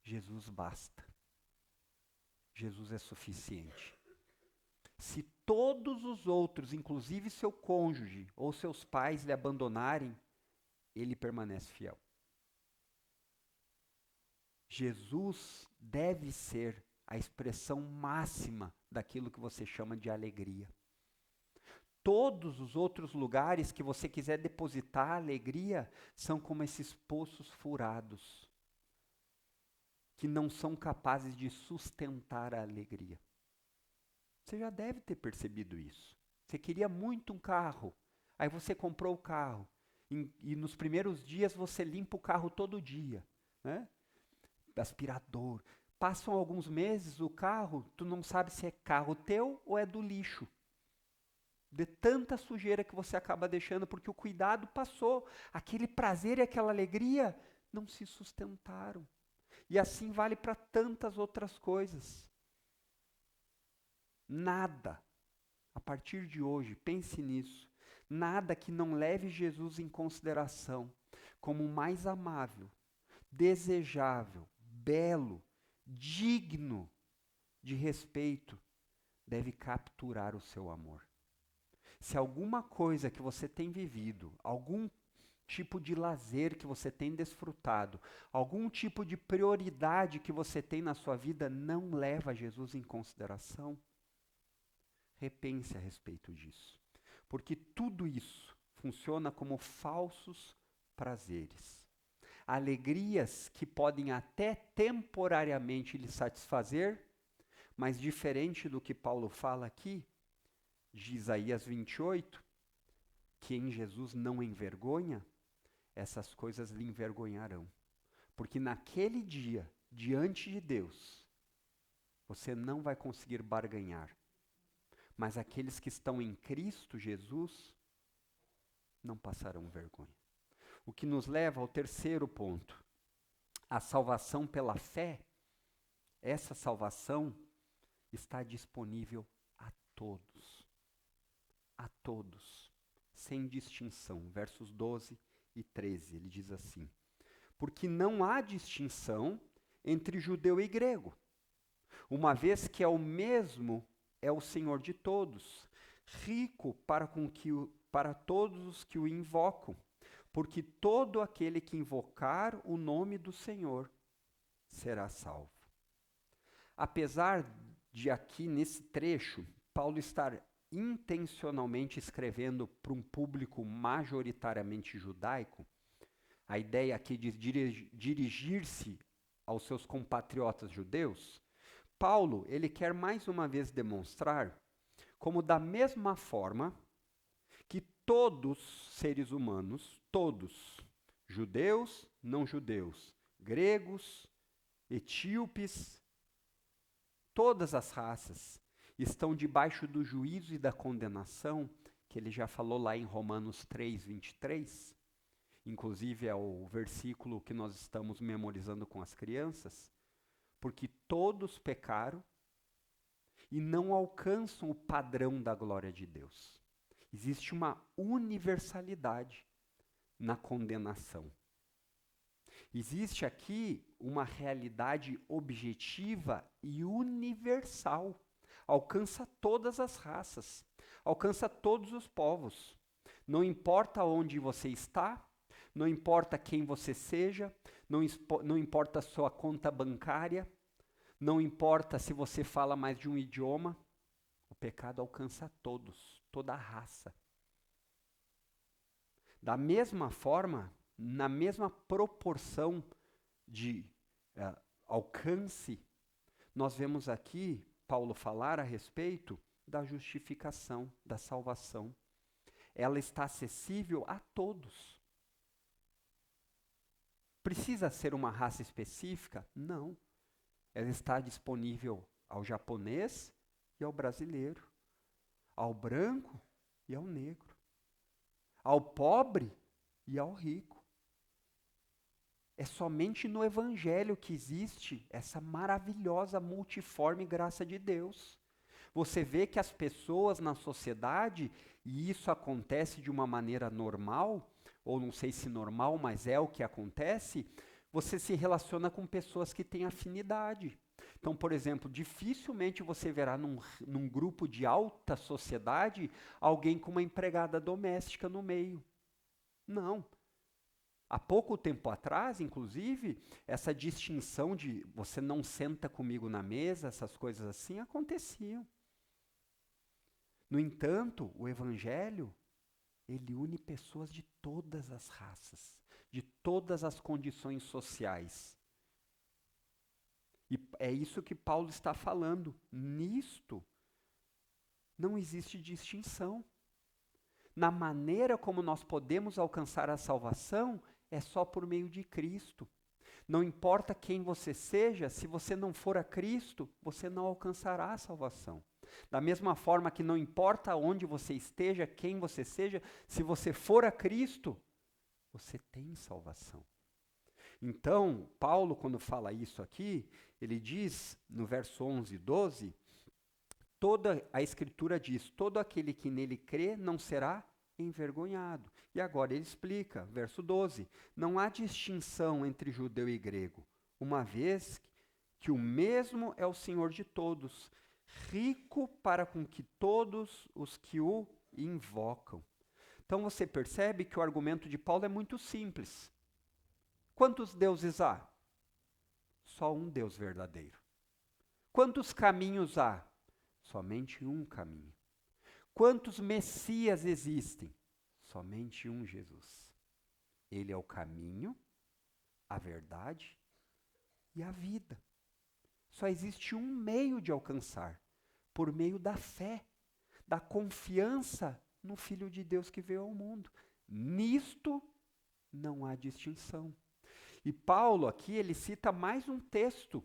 Jesus basta. Jesus é suficiente. Se todos os outros, inclusive seu cônjuge ou seus pais, lhe abandonarem, ele permanece fiel. Jesus deve ser a expressão máxima daquilo que você chama de alegria. Todos os outros lugares que você quiser depositar alegria são como esses poços furados, que não são capazes de sustentar a alegria. Você já deve ter percebido isso. Você queria muito um carro, aí você comprou o carro, e nos primeiros dias você limpa o carro todo dia, né? Aspirador. Passam alguns meses, o carro, tu não sabe se é carro teu ou é do lixo. De tanta sujeira que você acaba deixando, porque o cuidado passou. Aquele prazer e aquela alegria não se sustentaram. E assim vale para tantas outras coisas. Nada, a partir de hoje, pense nisso, nada que não leve Jesus em consideração como o mais amável, desejável, belo, digno de respeito, deve capturar o seu amor. Se alguma coisa que você tem vivido, algum tipo de lazer que você tem desfrutado, algum tipo de prioridade que você tem na sua vida não leva Jesus em consideração? Repense a respeito disso. Porque tudo isso funciona como falsos prazeres. Alegrias que podem até temporariamente lhe satisfazer, mas diferente do que Paulo fala aqui, de Isaías 28, que em Jesus não envergonha, essas coisas lhe envergonharão. Porque naquele dia, diante de Deus, você não vai conseguir barganhar. Mas aqueles que estão em Cristo Jesus não passarão vergonha. O que nos leva ao terceiro ponto. A salvação pela fé, essa salvação está disponível a todos. A todos, sem distinção. Versos 12 e 13, ele diz assim: porque não há distinção entre judeu e grego, uma vez que é o mesmo, é o Senhor de todos, rico para todos os que o invocam, porque todo aquele que invocar o nome do Senhor será salvo. Apesar de aqui nesse trecho, Paulo estar intencionalmente escrevendo para um público majoritariamente judaico, a ideia aqui de dirigir-se aos seus compatriotas judeus, Paulo, ele quer mais uma vez demonstrar como da mesma forma que todos seres humanos, todos, judeus, não judeus, gregos, etíopes, todas as raças estão debaixo do juízo e da condenação, que ele já falou lá em Romanos 3, 23, inclusive é o versículo que nós estamos memorizando com as crianças, porque todos pecaram e não alcançam o padrão da glória de Deus. Existe uma universalidade na condenação. Existe aqui uma realidade objetiva e universal. Alcança todas as raças, alcança todos os povos. Não importa onde você está, não importa quem você seja, não importa a sua conta bancária, não importa se você fala mais de um idioma, o pecado alcança todos, toda a raça. Da mesma forma, na mesma proporção de alcance, nós vemos aqui Paulo falar a respeito da justificação, da salvação. Ela está acessível a todos. Precisa ser uma raça específica? Não. Ela está disponível ao japonês e ao brasileiro, ao branco e ao negro, ao pobre e ao rico. É somente no Evangelho que existe essa maravilhosa, multiforme graça de Deus. Você vê que as pessoas na sociedade, e isso acontece de uma maneira normal, ou não sei se normal, mas é o que acontece, você se relaciona com pessoas que têm afinidade. Então, por exemplo, dificilmente você verá num grupo de alta sociedade alguém com uma empregada doméstica no meio. Não. Há pouco tempo atrás, inclusive, essa distinção de você não senta comigo na mesa, essas coisas assim, aconteciam. No entanto, o Evangelho, ele une pessoas de todas as raças, de todas as condições sociais. E é isso que Paulo está falando. Nisto, não existe distinção. Na maneira como nós podemos alcançar a salvação, é só por meio de Cristo. Não importa quem você seja, se você não for a Cristo, você não alcançará a salvação. Da mesma forma que não importa onde você esteja, quem você seja, se você for a Cristo, você tem salvação. Então, Paulo, quando fala isso aqui, ele diz, no verso 11 e 12, toda a Escritura diz, todo aquele que nele crê não será envergonhado. E agora ele explica, verso 12, não há distinção entre judeu e grego, uma vez que o mesmo é o Senhor de todos, rico para com que todos os que o invocam. Então você percebe que o argumento de Paulo é muito simples. Quantos deuses há? Só um Deus verdadeiro. Quantos caminhos há? Somente um caminho. Quantos Messias existem? Somente um Jesus. Ele é o caminho, a verdade e a vida. Só existe um meio de alcançar, por meio da fé, da confiança no Filho de Deus que veio ao mundo. Nisto não há distinção. E Paulo aqui, ele cita mais um texto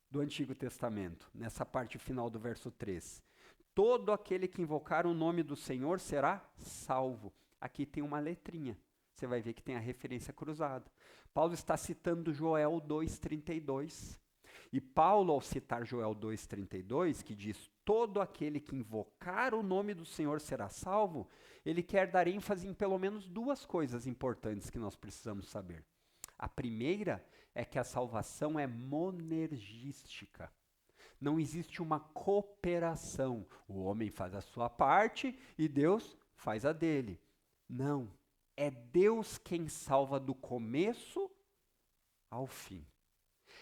do Antigo Testamento, nessa parte final do verso 3. Todo aquele que invocar o nome do Senhor será salvo. Aqui tem uma letrinha. Você vai ver que tem a referência cruzada. Paulo está citando Joel 2,32. E Paulo, ao citar Joel 2,32, que diz, todo aquele que invocar o nome do Senhor será salvo, ele quer dar ênfase em pelo menos duas coisas importantes que nós precisamos saber. A primeira é que a salvação é monergística. Não existe uma cooperação. O homem faz a sua parte e Deus faz a dele. Não. É Deus quem salva do começo ao fim.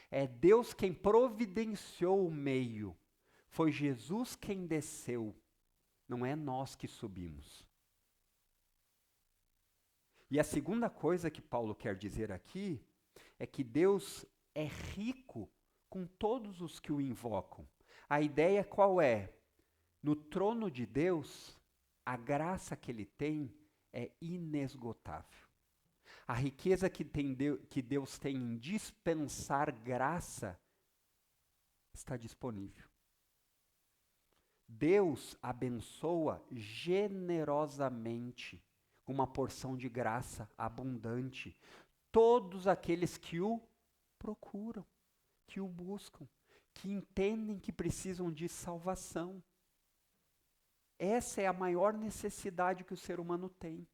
É Deus quem providenciou o meio. Foi Jesus quem desceu. Não é nós que subimos. E a segunda coisa que Paulo quer dizer aqui é que Deus é rico com todos os que o invocam. A ideia qual é? No trono de Deus, a graça que ele tem é inesgotável. A riqueza que Deus tem em dispensar graça está disponível. Deus abençoa generosamente uma porção de graça abundante todos aqueles que o procuram, que o buscam, que entendem que precisam de salvação. Essa é a maior necessidade que o ser humano tem.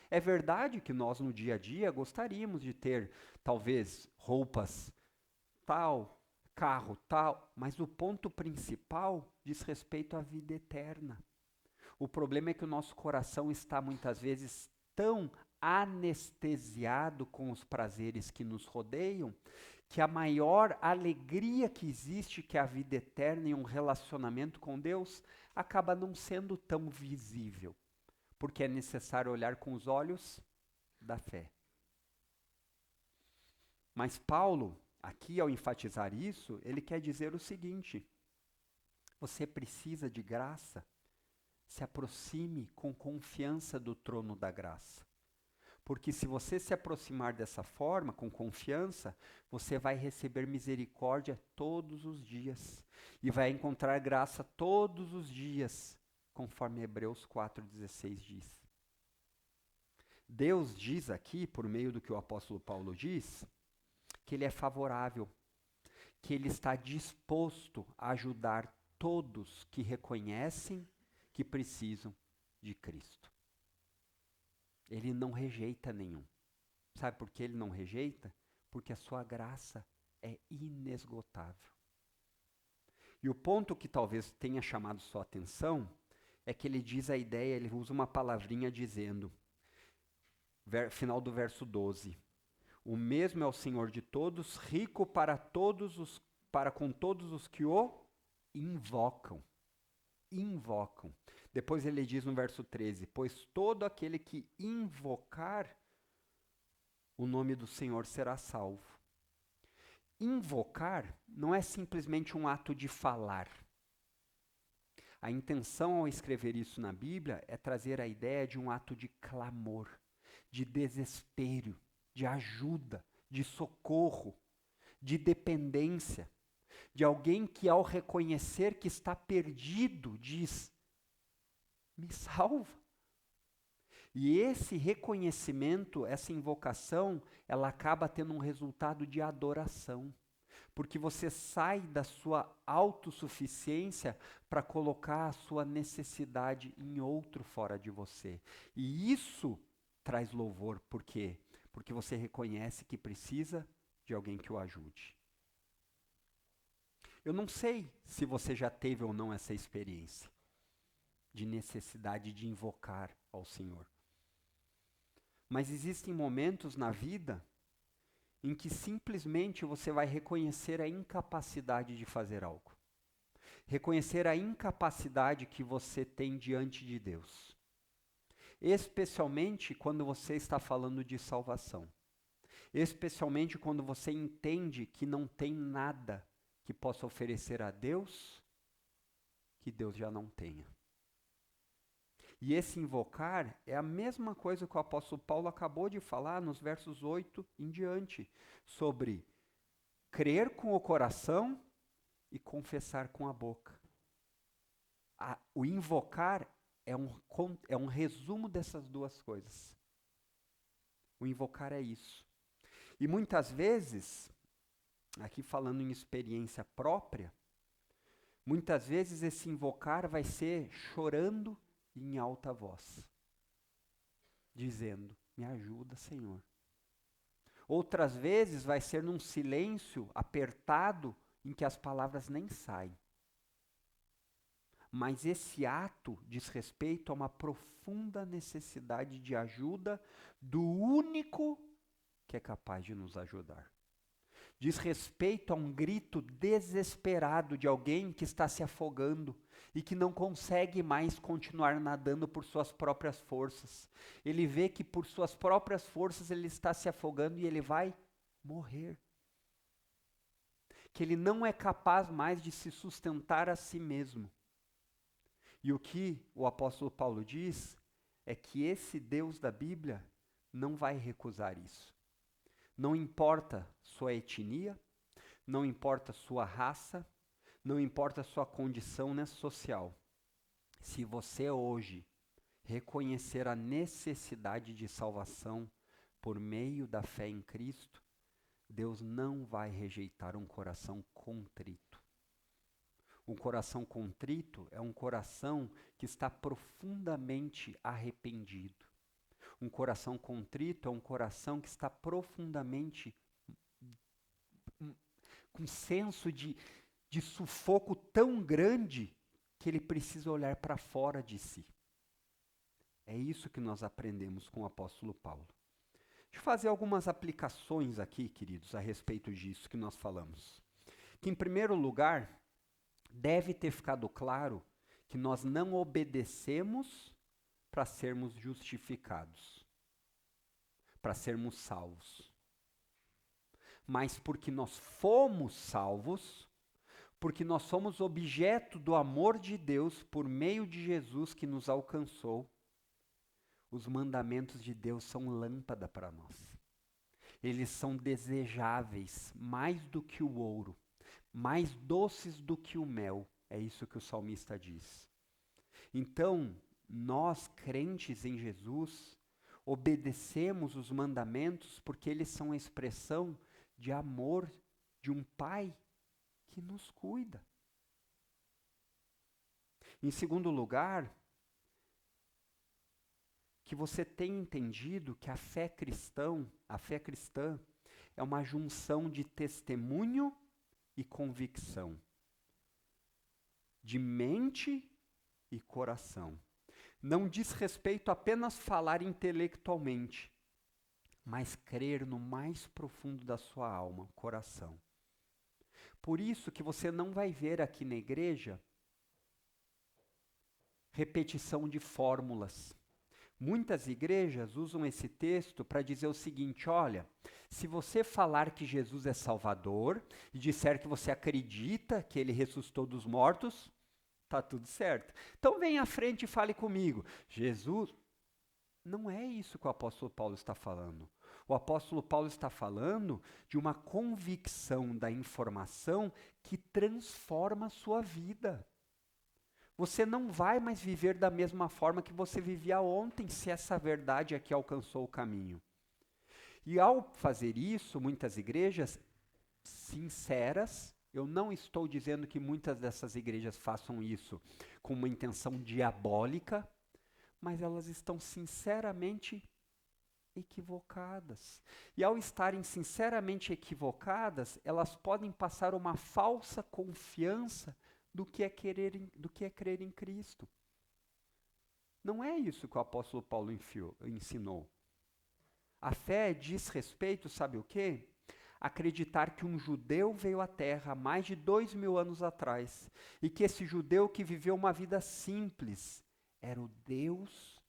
É verdade que nós no dia a dia gostaríamos de ter, talvez, roupas tal, carro tal, mas o ponto principal diz respeito à vida eterna. O problema é que o nosso coração está muitas vezes tão anestesiado com os prazeres que nos rodeiam, que a maior alegria que existe, que é a vida eterna e um relacionamento com Deus, acaba não sendo tão visível, porque é necessário olhar com os olhos da fé. Mas Paulo, aqui ao enfatizar isso, ele quer dizer o seguinte: você precisa de graça, se aproxime com confiança do trono da graça. Porque se você se aproximar dessa forma, com confiança, você vai receber misericórdia todos os dias. E vai encontrar graça todos os dias, conforme Hebreus 4,16 diz. Deus diz aqui, por meio do que o apóstolo Paulo diz, que ele é favorável, que ele está disposto a ajudar todos que reconhecem que precisam de Cristo. Ele não rejeita nenhum. Sabe por que ele não rejeita? Porque a sua graça é inesgotável. E o ponto que talvez tenha chamado sua atenção é que ele diz a ideia, ele usa uma palavrinha dizendo, final do verso 12, o mesmo é o Senhor de todos, rico para com todos os que o invocam. Invocam. Depois ele diz no verso 13, pois todo aquele que invocar o nome do Senhor será salvo. Invocar não é simplesmente um ato de falar. A intenção ao escrever isso na Bíblia é trazer a ideia de um ato de clamor, de desespero, de ajuda, de socorro, de dependência, de alguém que ao reconhecer que está perdido diz, me salva. E esse reconhecimento, essa invocação, ela acaba tendo um resultado de adoração. Porque você sai da sua autossuficiência para colocar a sua necessidade em outro fora de você. E isso traz louvor. Por quê? Porque você reconhece que precisa de alguém que o ajude. Eu não sei se você já teve ou não essa experiência de necessidade de invocar ao Senhor. Mas existem momentos na vida em que simplesmente você vai reconhecer a incapacidade de fazer algo. Reconhecer a incapacidade que você tem diante de Deus. Especialmente quando você está falando de salvação. Especialmente quando você entende que não tem nada que possa oferecer a Deus que Deus já não tenha. E esse invocar é a mesma coisa que o apóstolo Paulo acabou de falar nos versos 8 em diante, sobre crer com o coração e confessar com a boca. O invocar é um resumo dessas duas coisas. O invocar é isso. E muitas vezes, aqui falando em experiência própria, muitas vezes esse invocar vai ser chorando em alta voz, dizendo, me ajuda, Senhor. Outras vezes vai ser num silêncio apertado em que as palavras nem saem. Mas esse ato diz respeito a uma profunda necessidade de ajuda do único que é capaz de nos ajudar. Diz respeito a um grito desesperado de alguém que está se afogando e que não consegue mais continuar nadando por suas próprias forças. Ele vê que por suas próprias forças ele está se afogando e ele vai morrer. Que ele não é capaz mais de se sustentar a si mesmo. E o que o apóstolo Paulo diz é que esse Deus da Bíblia não vai recusar isso. Não importa sua etnia, não importa sua raça, não importa sua condição social. Se você hoje reconhecer a necessidade de salvação por meio da fé em Cristo, Deus não vai rejeitar um coração contrito. Um coração contrito é um coração que está profundamente arrependido. Um coração contrito é um coração que está profundamente com senso de sufoco tão grande que ele precisa olhar para fora de si. É isso que nós aprendemos com o apóstolo Paulo. Deixa eu fazer algumas aplicações aqui, queridos, a respeito disso que nós falamos. Que, em primeiro lugar, deve ter ficado claro que nós não obedecemos para sermos justificados, para sermos salvos. Mas porque nós fomos salvos, porque nós somos objeto do amor de Deus por meio de Jesus que nos alcançou, os mandamentos de Deus são lâmpada para nós. Eles são desejáveis mais do que o ouro, mais doces do que o mel. É isso que o salmista diz. Então, nós, crentes em Jesus, obedecemos os mandamentos porque eles são a expressão de amor de um Pai que nos cuida. Em segundo lugar, que você tenha entendido que a fé cristã é uma junção de testemunho e convicção, de mente e coração. Não diz respeito apenas falar intelectualmente, mas crer no mais profundo da sua alma, coração. Por isso que você não vai ver aqui na igreja repetição de fórmulas. Muitas igrejas usam esse texto para dizer o seguinte, olha, se você falar que Jesus é Salvador e disser que você acredita que Ele ressuscitou dos mortos, tá tudo certo. Então vem à frente e fale comigo. Jesus, não é isso que o apóstolo Paulo está falando. O apóstolo Paulo está falando de uma convicção da informação que transforma a sua vida. Você não vai mais viver da mesma forma que você vivia ontem, se essa verdade aqui alcançou o caminho. E ao fazer isso, muitas igrejas sinceras, eu não estou dizendo que muitas dessas igrejas façam isso com uma intenção diabólica, mas elas estão sinceramente equivocadas. E ao estarem sinceramente equivocadas, elas podem passar uma falsa confiança do que é crer em Cristo. Não é isso que o apóstolo Paulo ensinou. A fé diz respeito, sabe o quê? Acreditar que um judeu veio à Terra há mais de 2000 anos atrás e que esse judeu que viveu uma vida simples era o Deus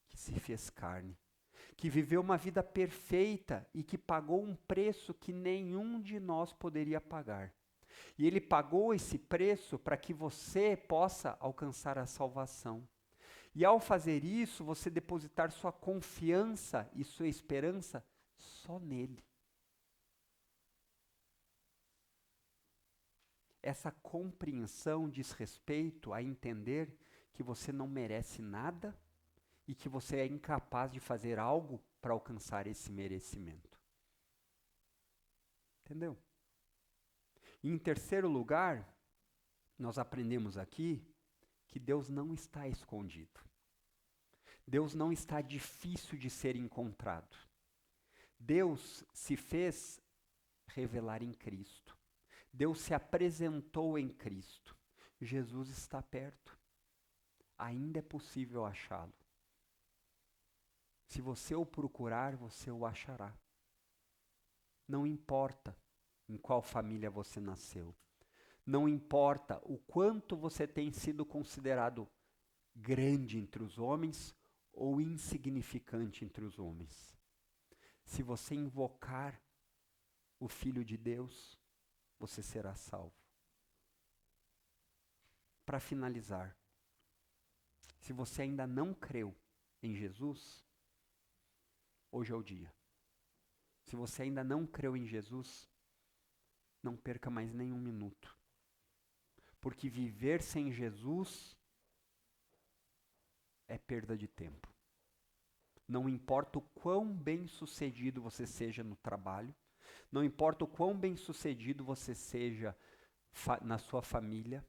que se fez carne, que viveu uma vida perfeita e que pagou um preço que nenhum de nós poderia pagar. E ele pagou esse preço para que você possa alcançar a salvação. E ao fazer isso, você depositar sua confiança e sua esperança só nele. Essa compreensão diz respeito a entender que você não merece nada e que você é incapaz de fazer algo para alcançar esse merecimento. Entendeu? E em terceiro lugar, nós aprendemos aqui que Deus não está escondido. Deus não está difícil de ser encontrado. Deus se fez revelar em Cristo. Deus se apresentou em Cristo. Jesus está perto. Ainda é possível achá-lo. Se você o procurar, você o achará. Não importa em qual família você nasceu. Não importa o quanto você tem sido considerado grande entre os homens ou insignificante entre os homens. Se você invocar o Filho de Deus, você será salvo. Para finalizar, se você ainda não creu em Jesus, hoje é o dia. Se você ainda não creu em Jesus, não perca mais nenhum minuto. Porque viver sem Jesus é perda de tempo. Não importa o quão bem-sucedido você seja no trabalho, não importa o quão bem-sucedido você seja na sua família,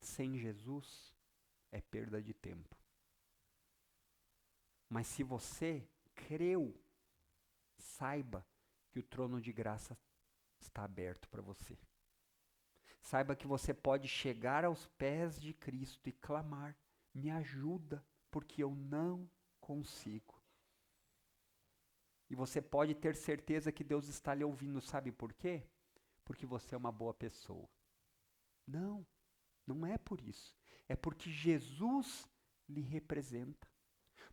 sem Jesus é perda de tempo. Mas se você creu, saiba que o trono de graça está aberto para você. Saiba que você pode chegar aos pés de Cristo e clamar: me ajuda, porque eu não consigo. E você pode ter certeza que Deus está lhe ouvindo, sabe por quê? Porque você é uma boa pessoa. Não, não é por isso. É porque Jesus lhe representa.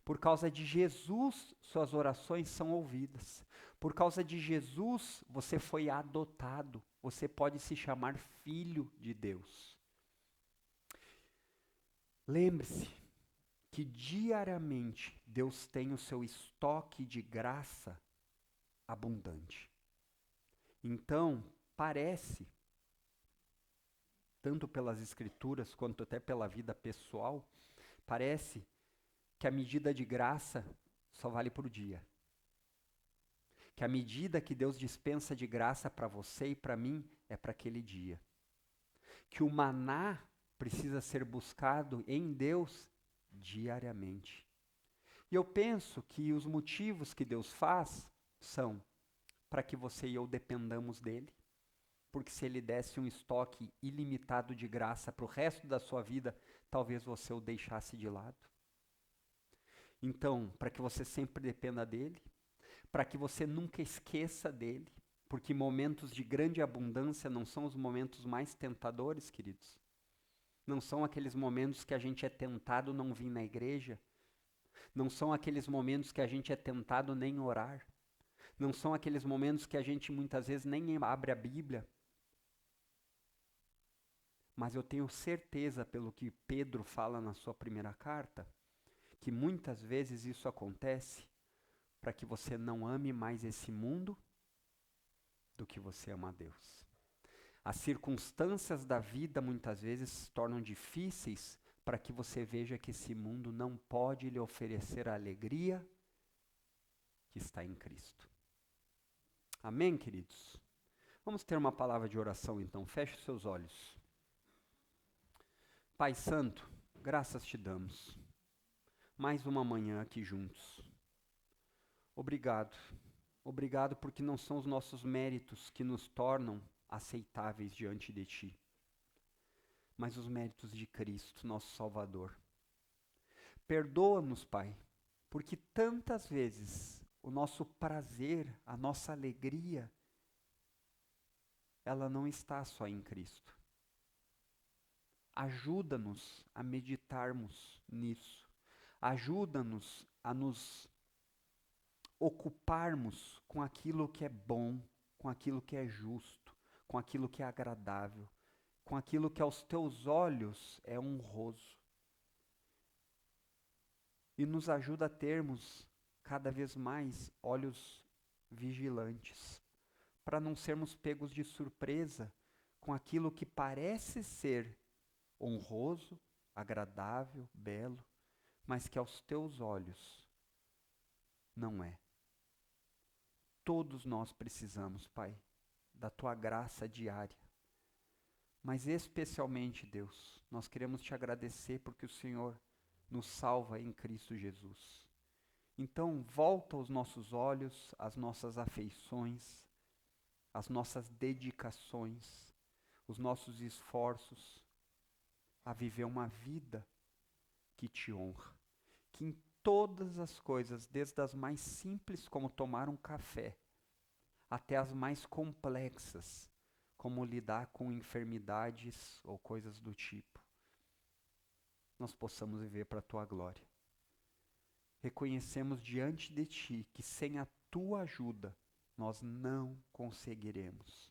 Por causa de Jesus, suas orações são ouvidas. Por causa de Jesus, você foi adotado. Você pode se chamar filho de Deus. Lembre-se que diariamente Deus tem o seu estoque de graça abundante. Então, parece, tanto pelas escrituras quanto até pela vida pessoal, parece que a medida de graça só vale por dia. Que a medida que Deus dispensa de graça para você e para mim é para aquele dia. Que o maná precisa ser buscado em Deus diariamente. E eu penso que os motivos que Deus faz são para que você e eu dependamos dele. Porque se ele desse um estoque ilimitado de graça para o resto da sua vida, talvez você o deixasse de lado. Então, para que você sempre dependa dele, para que você nunca esqueça dele, porque momentos de grande abundância não são os momentos mais tentadores, queridos. Não são aqueles momentos que a gente é tentado não vir na igreja. Não são aqueles momentos que a gente é tentado nem orar. Não são aqueles momentos que a gente muitas vezes nem abre a Bíblia. Mas eu tenho certeza, pelo que Pedro fala na sua primeira carta, que muitas vezes isso acontece para que você não ame mais esse mundo do que você ama a Deus. As circunstâncias da vida muitas vezes se tornam difíceis para que você veja que esse mundo não pode lhe oferecer a alegria que está em Cristo. Amém, queridos? Vamos ter uma palavra de oração então. Feche os seus olhos. Pai Santo, graças te damos. Mais uma manhã aqui juntos. Obrigado. Obrigado porque não são os nossos méritos que nos tornam aceitáveis diante de ti, mas os méritos de Cristo, nosso Salvador. Perdoa-nos, Pai, Porque tantas vezes o nosso prazer, a nossa alegria, ela não está só em Cristo. Ajuda-nos a meditarmos nisso. Ajuda-nos a nos ocuparmos com aquilo que é bom, com aquilo que é justo, com aquilo que é agradável, com aquilo que aos teus olhos é honroso. E nos ajuda a termos cada vez mais olhos vigilantes, para não sermos pegos de surpresa com aquilo que parece ser honroso, agradável, belo, mas que aos teus olhos não é. Todos nós precisamos, Pai, da tua graça diária. Mas especialmente, Deus, nós queremos te agradecer porque o Senhor nos salva em Cristo Jesus. Então, volta os nossos olhos, as nossas afeições, as nossas dedicações, os nossos esforços a viver uma vida que te honra. Que em todas as coisas, desde as mais simples, como tomar um café, até as mais complexas, como lidar com enfermidades ou coisas do tipo, nós possamos viver para a tua glória. Reconhecemos diante de ti que sem a tua ajuda nós não conseguiremos.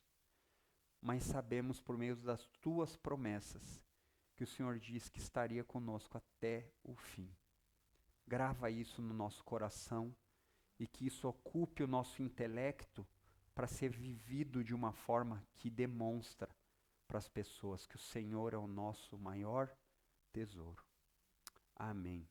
Mas sabemos por meio das tuas promessas que o Senhor diz que estaria conosco até o fim. Grava isso no nosso coração e que isso ocupe o nosso intelecto para ser vivido de uma forma que demonstra para as pessoas que o Senhor é o nosso maior tesouro. Amém.